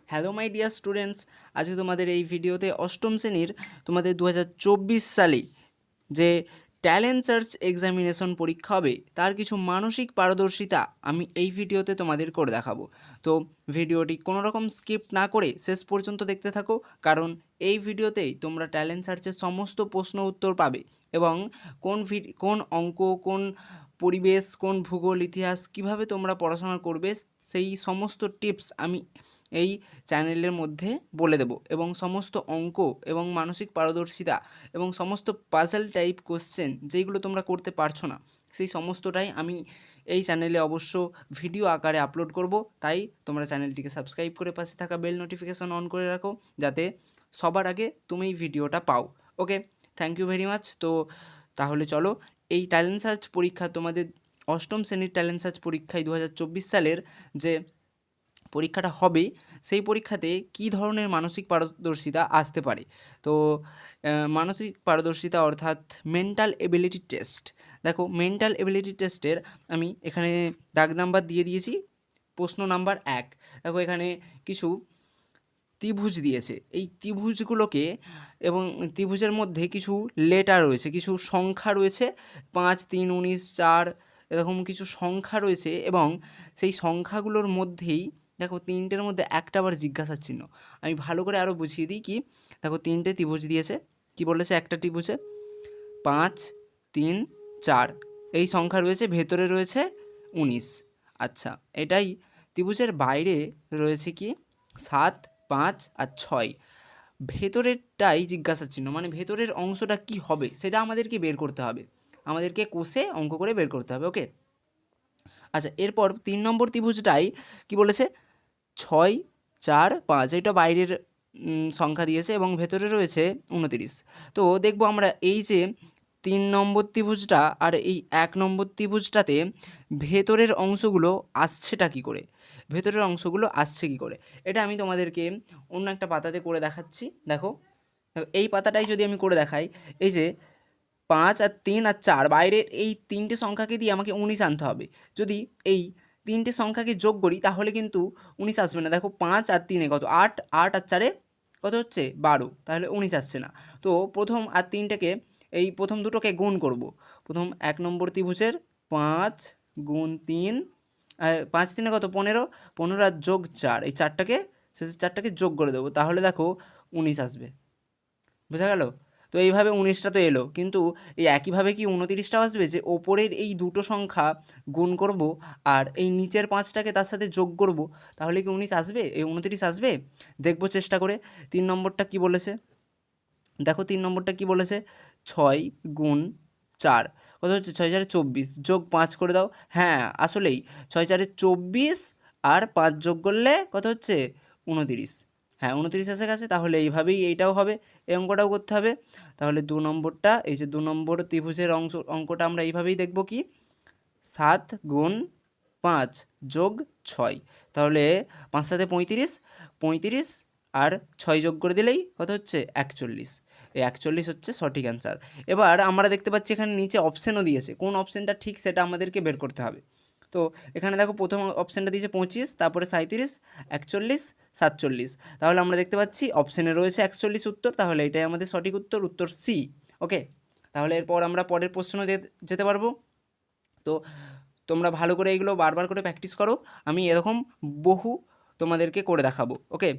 Hello my dear students, আজকে তোমাদের এই ভিডিওতে অষ্টম শ্রেণীর তোমাদের 2024 সালে যে ট্যালেন্ট সার্চ এক্সামিনেশন পরীক্ষা হবে তার কিছু মানসিক পারদর্শিতা আমি এই ভিডিওতে তোমাদের করে দেখাবো। তো ভিডিওটি কোনো রকম স্কিপ না করে শেষ পর্যন্ত দেখতে থাকো, কারণ এই ভিডিওতেই তোমরা ট্যালেন্ট সার্চের সমস্ত প্রশ্ন উত্তর পাবে এবং কোন অঙ্ক, কোন পরিবেশ, কোন ভূগোল, ইতিহাস কীভাবে তোমরা পড়াশোনা করবে সেই সমস্ত টিপস আমি এই চ্যানেলের মধ্যে বলে দেব এবং সমস্ত অঙ্ক এবং মানসিক পারদর্শিতা এবং সমস্ত পাজল টাইপ কোশ্চেন যেইগুলো তোমরা করতে পারছো না সেই সমস্তটাই আমি এই চ্যানেলে অবশ্য ভিডিও আকারে আপলোড করব। তাই তোমরা চ্যানেলটিকে সাবস্ক্রাইব করে পাশে থাকা বেল নোটিফিকেশন অন করে রাখো যাতে সবার আগে তুমি এই ভিডিওটা পাও। ওকে, থ্যাংক ইউ ভেরি মাচ। তো তাহলে চলো, এই ট্যালেন্ট সার্চ পরীক্ষা তোমাদের অষ্টম শ্রেণীর ট্যালেন্ট সার্চ পরীক্ষায় 2024 সালের যে পরীক্ষাটা হবে সেই পরীক্ষাতে কী ধরনের মানসিক পারদর্শিতা আসতে পারে। তো মানসিক পারদর্শিতা অর্থাৎ মেন্টাল এবিলিটি টেস্ট। দেখো, মেন্টাল এবিলিটি টেস্টের আমি এখানে দাগ নাম্বার দিয়ে দিয়েছি। প্রশ্ন নাম্বার 1, দেখো এখানে কিছু ত্রিভুজ দিয়েছে। এই ত্রিভুজগুলোকে এবং ত্রিভুজের মধ্যে কিছু লেটার রয়েছে, কিছু সংখ্যা রয়েছে, 5, 3, 19, 4 এরকম কিছু সংখ্যা রয়েছে এবং সেই সংখ্যাগুলোর মধ্যেই দেখো তিনটের মধ্যে একটা আবার জিজ্ঞাসার চিহ্ন। আমি ভালো করে আরও বুঝিয়ে দিই কি। দেখো তিনটে ত্রিভুজ দিয়েছে, কি বলেছে একটা ত্রিভুজে 5, 3, 4 এই সংখ্যা রয়েছে, ভেতরে রয়েছে 19। আচ্ছা, এটাই ত্রিভুজের বাইরে রয়েছে কি 7, 5 আর 6। ভেতরেরটাই জিজ্ঞাসার চিহ্ন, মানে ভেতরের অংশটা কি হবে সেটা আমাদেরকে বের করতে হবে, আমাদেরকে কষে অঙ্ক করে বের করতে হবে। ওকে, আচ্ছা এরপর 3 নম্বর ত্রিভুজটাই কি বলেছে 6, 4, 5 এটা বাইরের সংখ্যা দিয়েছে এবং ভেতরে রয়েছে 29। তো দেখব আমরা এই যে 3 নম্বর ত্রিভুজটা আর এই 1 নম্বর ত্রিভুজটাতে ভেতরের অংশগুলো আসছেটা কী করে, ভেতরের অংশগুলো আসছে কী করে, এটা আমি তোমাদেরকে অন্য একটা পাতাতে করে দেখাচ্ছি। দেখো এই পাতাটাই যদি আমি করে দেখাই, এই যে 5 আর 3 আর 4 বাইরের এই তিনটে সংখ্যাকে দিয়ে আমাকে 19 আনতে হবে। যদি এই তিনটে সংখ্যাকে যোগ করি তাহলে কিন্তু 19 আসবে না। দেখো 5 আর 3 কত 8, 8 আর 4 কত হচ্ছে 12, তাহলে 19 আসছে না। তো প্রথম আর তিনটাকে এই প্রথম দুটোকে গুণ করব। প্রথম 1 নম্বর ত্রিভুজের 5 গুণ 3, 5 3 কত 15, 15 আর যোগ 4 এই চারটাকে শেষের চারটাকে যোগ করে দেবো, তাহলে দেখো 19 আসবে। বোঝা গেল? তো এইভাবে 19টা তো এলো, কিন্তু এই একইভাবে কি 29টাও আসবে? যে ওপরের এই দুটো সংখ্যা গুণ করব আর এই নিচের 5টাকে তার সাথে যোগ করব, তাহলে কি 19 আসবে, এই 29 আসবে? দেখব চেষ্টা করে। 3 নম্বরটা কি বলেছে দেখো, 3 নম্বরটা কি বলেছে 6 গুণ 4 কত হচ্ছে 6 4 24 যোগ 5 করে দাও। হ্যাঁ আসলেই 6 4 24 আর 5 যোগ করলে কত হচ্ছে 29। হ্যাঁ 29 এসে গেছে, তাহলে এইভাবেই এইটাও হবে, এই অঙ্কটাও করতে হবে। তাহলে 2 নম্বরটা, এই যে 2 নম্বর ত্রিভুজের অঙ্কটা আমরা এইভাবেই দেখব কি 7 গুণ 5 যোগ 6, তাহলে 5 7 35, 35 আর 6 যোগ করে দিলেই কত হচ্ছে 41। এই 41 হচ্ছে সঠিক অ্যান্সার। এবার আমরা দেখতে পাচ্ছি এখানে নিচে অপশানও দিয়েছে, কোন অপশানটা ঠিক সেটা আমাদেরকে বের করতে হবে। তো এখানে দেখো প্রথম অপশানটা দিয়েছে 25, তারপরে 37, 41, 47, তাহলে আমরা দেখতে পাচ্ছি অপশানে রয়েছে 41 উত্তর, তাহলে এটাই আমাদের সঠিক উত্তর, উত্তর সি। ওকে, তাহলে এরপর আমরা পরের প্রশ্ন যেতে পারবো। তো তোমরা ভালো করে এইগুলো বারবার করে প্র্যাকটিস করো, আমি এরকম বহু তোমাদেরকে করে দেখাবো। ওকে,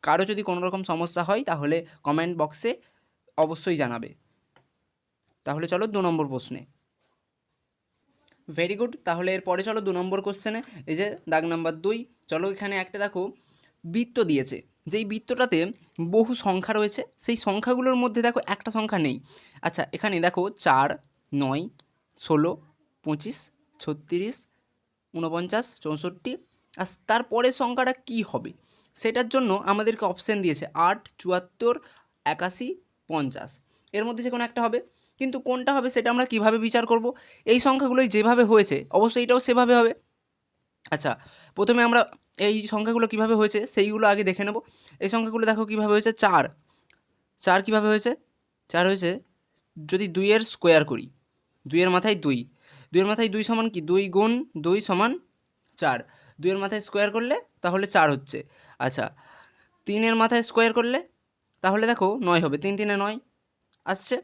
কারো যদি কোনো রকম সমস্যা হয় তাহলে কমেন্ট বক্সে অবশ্যই জানাবে। তাহলে চলো 2 নম্বর প্রশ্নে। ভেরি গুড, তাহলে এরপরে চলো 2 নম্বর কোশ্চেনে। এই যে দাগ নাম্বার 2, চলো এখানে একটা দেখো বৃত্ত দিয়েছে, যেই বৃত্তটাতে বহু সংখ্যা রয়েছে, সেই সংখ্যাগুলোর মধ্যে দেখো একটা সংখ্যা নেই। আচ্ছা এখানে দেখো 4, 9, 16, 25, 36, 49, 64 আর তারপরের সংখ্যাটা কী হবে সেটার জন্য আমাদেরকে অপশান দিয়েছে 8, 74, 81, 50। এর মধ্যে যে কোনো একটা হবে, কিন্তু কোনটা হবে সেটা আমরা কিভাবে বিচার করব? এই সংখ্যাগুলোই যেভাবে হয়েছে অবশ্যই এটাও সেভাবে হবে। আচ্ছা প্রথমে আমরা এই সংখ্যাগুলো কিভাবে হয়েছে সেইগুলো আগে দেখে নেব। এই সংখ্যাগুলো দেখো কিভাবে হয়েছে, 4, 4 কীভাবে হয়েছে, 4 হয়েছে যদি 2 এর স্কোয়ার করি, 2 এর মাথায় 2, 2 এর মাথায় 2 সমান কি 2 গুণ 2 সমান 4, 2 এর মাথায় স্কোয়ার করলে তাহলে 4 হচ্ছে। আচ্ছা 3-এর মাথায় স্কোয়ার করলে তাহলে দেখো 9 হবে, 3 3 9 আসছে।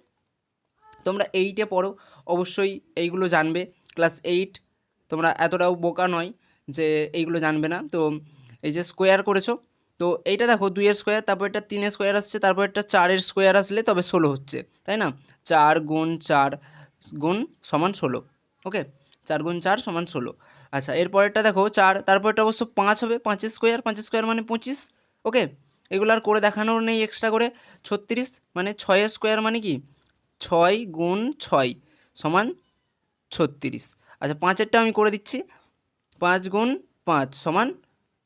তোমরা 8-এ পড়ো, অবশ্যই এইগুলো জানবে। ক্লাস 8 তোমরা এতটাও বোকা নয় যে এইগুলো জানবে না। তো এই যে স্কোয়ার করেছো, তো এইটা দেখো 2-এর স্কোয়ার, তারপর একটা 3-এর স্কোয়ার আসছে, তারপর একটা 4-এর স্কোয়ার আসলে তবে 16 হচ্ছে, তাই না? 4 গুণ 4 গুণ সমান 16। ওকে, 4 গুণ 4 সমান 16। আচ্ছা, এরপরেরটা দেখো 4, তারপরটা অবশ্য 5 হবে, 5-এর স্কোয়ার, 5-এর স্কোয়ার মানে 25। ওকে, এগুলো আর করে দেখানোর নেই এক্সট্রা করে। 36 মানে 6-এর স্কোয়ার মানে কি 6 গুণ 6 সমান 36। আচ্ছা, 5-এরটা আমি করে দিচ্ছি, 5 গুণ 5 সমান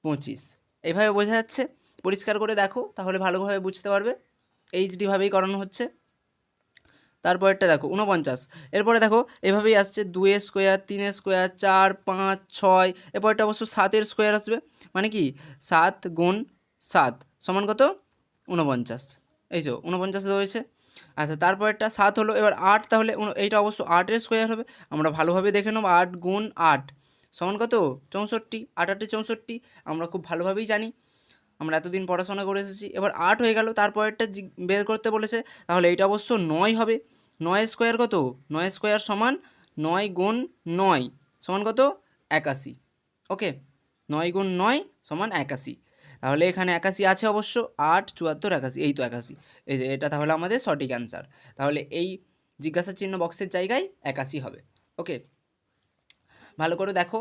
25। এইভাবে বোঝা যাচ্ছে? পরিষ্কার করে দেখো, তাহলে ভালোভাবে বুঝতে পারবে। এইচডিভাবেই করানো হচ্ছে। তারপরেরটা দেখো 49। এরপরে দেখো এভাবেই আসছে 2-এর স্কোয়ার, 3-এর স্কোয়ার, 4 5 6। এরপরটা অবশ্য 7-এর স্কোয়ার আসবে, মানে কি 7 গুণ 7 সমান কত 49। এই তো 49 রয়েছে। আচ্ছা, তারপরেরটা 7 হলো, এবার 8, তাহলে এইটা অবশ্য 8-এর স্কোয়ার হবে। আমরা ভালোভাবে দেখে নেব, 8 গুণ 8 সমান কত 64। 8 8 64 আমরা খুব ভালোভাবেই জানি, আমরা এতদিন পড়াশোনা করে এসেছি। এবার 8 হয়ে গেল, তারপরেরটা বের করতে বলেছে, তাহলে এইটা অবশ্য 9 হবে। 9 স্কোয়ার কত 9 স্কোয়ার সমান 9 গুণ 9 সমান কত 81। ওকে, 9 গুণ 9 সমান 81। তাহলে এখানে 81 আছে অবশ্য, 8 74 81, এই তো 81। এই যে এটা তাহলে আমাদের সঠিক অ্যান্সার। তাহলে এই জিজ্ঞাসা চিহ্ন বক্সের জায়গায় 81 হবে। ওকে, ভালো করে দেখো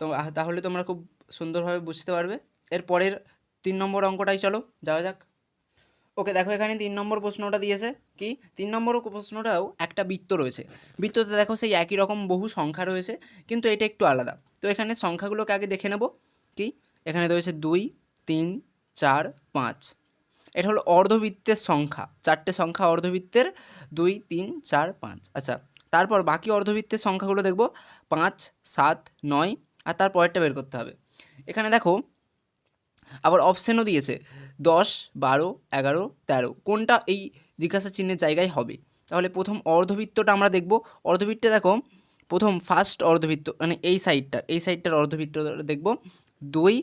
তো, তাহলে তোমরা খুব সুন্দরভাবে বুঝতে পারবে। এরপরের 3 নম্বর অঙ্কটাই চলো যাওয়া যাক। ওকে, দেখো এখানে 3 নম্বর প্রশ্নটা দিয়েছে কি, 3 নম্বর প্রশ্নটাও একটা বৃত্ত রয়েছে। বৃত্ততে দেখো সেই একই রকম বহু সংখ্যা রয়েছে, কিন্তু এটা একটু আলাদা। তো এখানে সংখ্যাগুলোকে আগে দেখে নেব। কি, এখানে রয়েছে 2 3 4 5। এটা হলো অর্ধবৃত্তের সংখ্যা, 4টে সংখ্যা অর্ধবৃত্তের, 2 3 4 5। আচ্ছা, তারপর বাকি অর্ধবৃত্তের সংখ্যাগুলো দেখব 5 7 9, আর তারপরেরটা বের করতে হবে। এখানে দেখো আবার অপশানও দিয়েছে 10 12 11 13, কোনটা এই জিজ্ঞাসা চিহ্নের জায়গায় হবে। তাহলে প্রথম অর্ধবৃত্তটা আমরা দেখব। অর্ধবৃত্তে দেখো প্রথম ফার্স্ট অর্ধবৃত্ত, মানে এই সাইডটার অর্ধবৃত্তটা দেখব। 2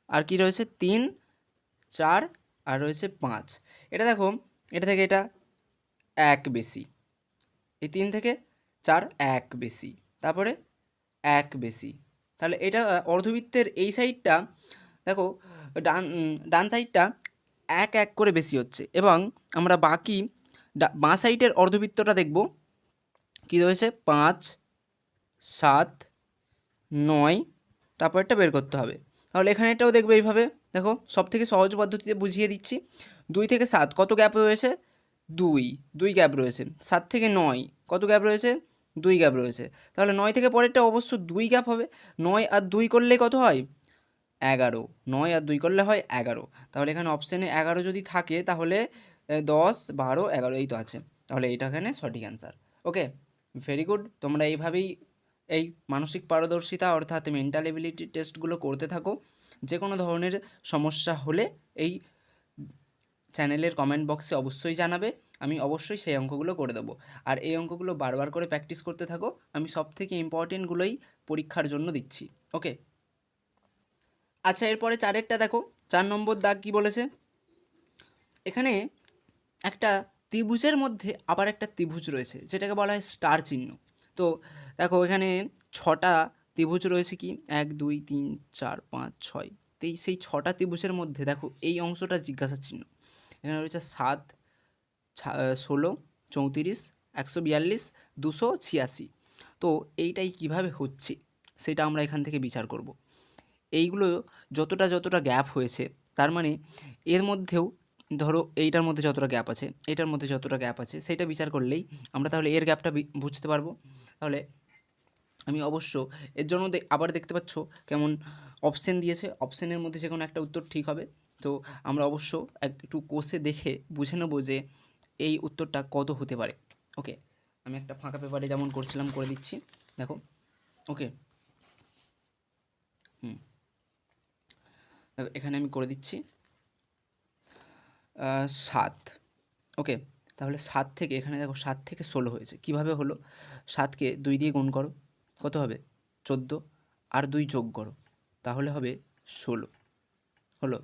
আর কি রয়েছে 3 4 আর রয়েছে 5। এটা দেখো, এটা থেকে এটা 1 বেশি, এই 3 থেকে 4 1 বেশি, তারপরে 1 বেশি। তাহলে এটা অর্ধবৃত্তের এই সাইডটা দেখো, ডান সাইডটা 1 1 করে বেশি হচ্ছে, এবং আমরা বাকি বাঁ সাইডের অর্ধবৃত্তটা দেখব কি রয়েছে 5 7 9, তারপরটা বের করতে হবে। তাহলে এখানে এটাও দেখবে এইভাবে। দেখো সব থেকে সহজ পদ্ধতিতে বুঝিয়ে দিচ্ছি। 2 থেকে 7 কত গ্যাপ রয়েছে 2 গ্যাপ রয়েছে। 7 থেকে 9 কত গ্যাপ রয়েছে 2 গ্যাপ রয়েছে। তাহলে 9 থেকে পরেরটা অবশ্য 2 গ্যাপ হবে। 9 আর 2 করলে কত হয় 11। 9 আর 2 করলে হয় 11। তাহলে এখানে অপশানে 11 যদি থাকে তাহলে 10 12 11 এই তো আছে। তাহলে এইটা এখানে সঠিক অ্যান্সার। ওকে, ভেরি গুড। তোমরা এইভাবেই এই মানসিক পারদর্শিতা অর্থাৎ মেন্টাল এবিলিটি টেস্টগুলো করতে থাকো। যে কোনো ধরনের সমস্যা হলে এই চ্যানেলের কমেন্ট বক্সে অবশ্যই জানাবে, আমি অবশ্যই সেই অঙ্কগুলো করে দেবো। আর এই অঙ্কগুলো বারবার করে প্র্যাকটিস করতে থাকো, আমি সব থেকে ইম্পর্টেন্টগুলোই পরীক্ষার জন্য দিচ্ছি। ওকে, আচ্ছা, এরপরে 4-এরটা দেখো, 4 নম্বর দাগ কি বলেছে। এখানে একটা ত্রিভুজের মধ্যে আবার একটা ত্রিভুজ রয়েছে, যেটাকে বলা হয় স্টার চিহ্ন। তো দেখো এখানে 6টা ত্রিভুজ রয়েছে, কি 1 2 3 4 5 6। তো সেই 6টা ত্রিভুজের মধ্যে দেখো এই অংশটা জিজ্ঞাসা চিহ্ন। এখানে রয়েছে 7 16 34 142 286। তো এইটাই কিভাবে হচ্ছে সেটা আমরা এখান থেকে বিচার করব। এইগুলো যতটা গ্যাপ হয়েছে, তার মানে এর মধ্যেও ধরো এইটার মধ্যে যতটা গ্যাপ আছে, এটার মধ্যে যতটা গ্যাপ আছে, সেটা বিচার করলেই আমরা তাহলে এর গ্যাপটা বুঝতে পারবো। তাহলে আমি অবশ্য এর জন্য আবার দেখতে পাচ্ছ কেমন অপশান দিয়েছে, অপশানের মধ্যে যে কোনো একটা উত্তর ঠিক হবে। তো আমরা অবশ্য একটু কোষে দেখে বুঝে নেবো যে এই উত্তরটা কত হতে পারে। ওকে, আমি একটা ফাঁকা পেপারে যেমন করছিলাম করে দিচ্ছি, দেখো। ওকে, এখানে আমি করে দিচ্ছি 7। ওকে, তাহলে 7 থেকে এখানে দেখো 7 থেকে 16 হয়েছে, কীভাবে হলো 7কে 2 দিয়ে গুণ করো, কত হবে 14, আর 2 যোগ করো তাহলে হবে 16 হলো।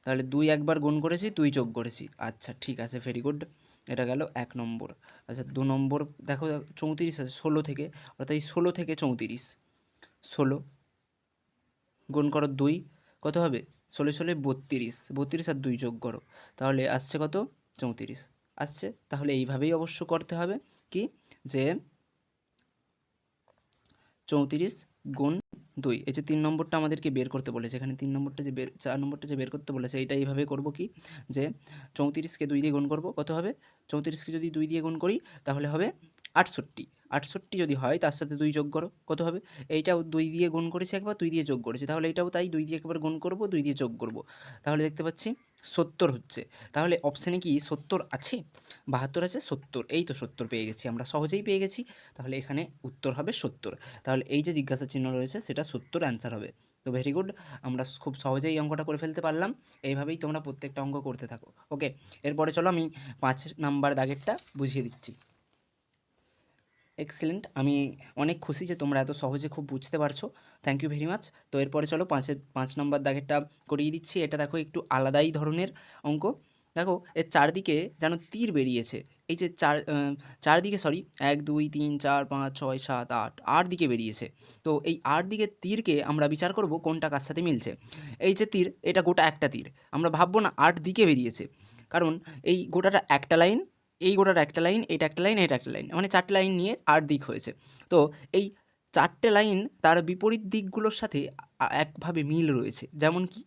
তাহলে 2 একবার গুণ করেছি, 2 যোগ করেছি। আচ্ছা ঠিক আছে, ভেরি গুড। এটা গেল 1 নম্বর। আচ্ছা 2 নম্বর দেখো 34 আছে 16 থেকে, অর্থাৎ এই 16 থেকে 34, 16 গুণ করো 2, কত হবে? 16 16 32, 32 আর 2 যোগ করো, তাহলে আসছে কত? 34 আসছে। তাহলে এইভাবেই অবশ্য করতে হবে কি, যে 34 গুণ 2, এই যে 3 নম্বরটা আমাদেরকে বের করতে বলেছে, এখানে 3 নম্বরটা যে 4 নম্বরটা যে বের করতে বলেছে, এইটা এইভাবে করব কি, যে 34কে 2 দিয়ে গুণ করব, কত হবে? 34কে যদি 2 দিয়ে গুণ করি তাহলে হবে 68, 68 যদি হয় তার সাথে 2 যোগ করো, কত হবে? এইটাও 2 দিয়ে গুণ করেছি একবার, 2 দিয়ে যোগ করেছি, তাহলে এইটাও তাই, 2 দিয়ে একবার গুণ করব, 2 দিয়ে যোগ করব, তাহলে দেখতে পাচ্ছি 70 হচ্ছে। তাহলে অপশানে কি 70 আছে? 72 আছে, 70, এই তো 70 পেয়ে গেছি, আমরা সহজেই পেয়ে গেছি। তাহলে এখানে উত্তর হবে 70। তাহলে এই যে জিজ্ঞাসা চিহ্ন রয়েছে সেটা 70 অ্যান্সার হবে। তো ভেরি গুড, আমরা খুব সহজেই এই অঙ্কটা করে ফেলতে পারলাম। এইভাবেই তোমরা প্রত্যেকটা অঙ্ক করতে থাকো। ওকে, এরপরে চলো আমি 5 নাম্বার দাগেরটা বুঝিয়ে দিচ্ছি। এক্সেলেন্ট, আমি অনেক খুশি যে তোমরা এত সহজে খুব বুঝতে পারছো, থ্যাংক ইউ ভেরি মাচ। তো এরপরে চলো 5 নম্বর দাগেরটা করিয়ে দিচ্ছি। এটা দেখো একটু আলাদাই ধরনের অঙ্ক। দেখো এর চারদিকে যেন তীর বেরিয়েছে, এই যে চারদিকে, সরি, 1 2 3 4 5 6 7 8 দিকে বেরিয়েছে। তো এই 8 দিকের তীরকে আমরা বিচার করব কোনটা কার সাথে মিলছে। এই যে তীর, এটা গোটা একটা তীর, আমরা ভাববো না 8 দিকে বেরিয়েছে, কারণ এই গোটাটা একটা লাইন, এই গোটার একটা লাইন, এটা একটা লাইন, এটা একটা লাইন, মানে 4টে লাইন নিয়ে 8 দিক হয়েছে। তো এই 4টে লাইন তার বিপরীত দিকগুলোর সাথে একভাবে মিল রয়েছে। যেমন কি,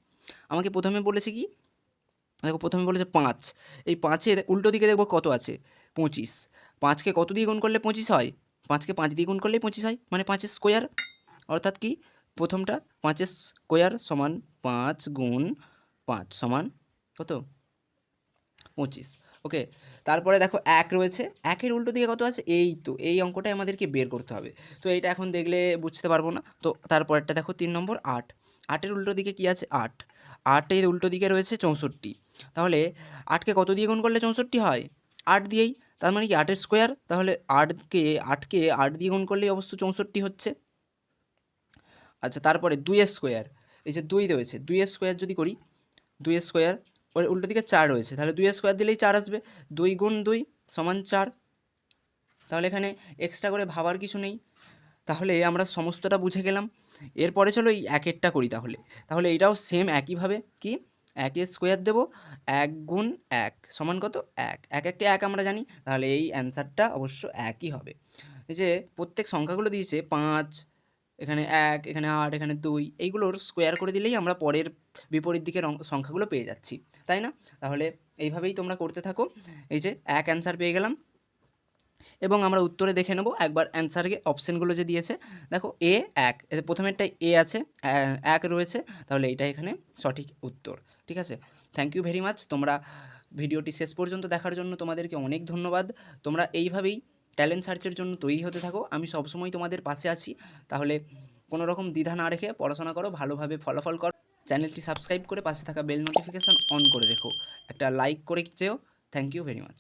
আমাকে প্রথমে বলেছে কি, দেখো প্রথমে বলেছে 5, এই 5-এর উল্টো দিকে দেখবো কত আছে? 25। 5কে কত দিয়ে গুণ করলে 25 হয়? 5কে 5 দিয়ে গুণ করলেই 25 হয়, মানে 5-এর স্কোয়ার। অর্থাৎ কি, প্রথমটা 5-এর স্কোয়ার সমান 5 গুণ 5 সমান কত? 25। ওকে, তারপরে দেখো 1 রয়েছে, 1-এর উল্টো দিকে কত আছে? এই তো এই অঙ্কটাই আমাদেরকে বের করতে হবে। তো এইটা এখন দেখলে বুঝতে পারবো না। তো তারপরেরটা দেখো 3 নম্বর 8, 8-এর উল্টো দিকে কি আছে? 8, 8-এর উল্টো দিকে রয়েছে 64। তাহলে 8কে কত দিয়ে গুণ করলে 64 হয়? 8 দিয়েই। তার মানে কি 8-এর স্কোয়ার, তাহলে 8কে 8 দিয়ে গুণ করলেই অবশ্য 64 হচ্ছে। আচ্ছা তারপরে 2-এর স্কোয়ার, এই যে 2 রয়েছে, 2-এর স্কোয়ার যদি করি, 2-এর স্কোয়ার, ওর উল্টো দিকে 4 রয়েছে, তাহলে 2-এর স্কোয়ার দিলেই 4 আসবে, 2 গুণ 2 সমান 4। তাহলে এখানে এক্সট্রা করে ভাবার কিছু নেই, তাহলে আমরা সমস্তটা বুঝে গেলাম। এরপরে চলো এই 1-এরটা করি তাহলে। তাহলে এটাও সেম একইভাবে কি, 1-এর স্কোয়ার দেবো, 1 গুণ 1 সমান কত? 1, 1-1কে 1 আমরা জানি, তাহলে এই অ্যান্সারটা অবশ্য একই হবে। এই যে প্রত্যেক সংখ্যাগুলো দিয়েছে 5, এখানে 1, এখানে 8, এখানে 2, এইগুলোর স্কোয়ার করে দিলেই আমরা পরের বিপরীত দিকের সংখ্যাগুলো পেয়ে যাচ্ছি, তাই না? তাহলে এইভাবেই তোমরা করতে থাকো। এই যে 1 অ্যান্সার পেয়ে গেলাম, এবং আমরা উত্তরে দেখে নেব একবার অ্যান্সারে অপশানগুলো যে দিয়েছে। দেখো এ 1, প্রথমেরটাই এ আছে, 1 রয়েছে, তাহলে এইটা এখানে সঠিক উত্তর। ঠিক আছে, থ্যাংক ইউ ভেরি মাচ। তোমরা ভিডিওটি শেষ পর্যন্ত দেখার জন্য তোমাদেরকে অনেক ধন্যবাদ। তোমরা এইভাবেই ট্যালেন্ট সার্চের জন্য তৈরি হতে থাকো, আমি সবসময় তোমাদের পাশে আছি। তাহলে কোনো রকম দ্বিধা না রেখে পড়াশোনা করো, ভালোভাবে ফলাফল করো। চ্যানেলটি সাবস্ক্রাইব করে পাশে থাকা বেল নোটিফিকেশান অন করে রেখো, একটা লাইক করে যেও। Thank you very much.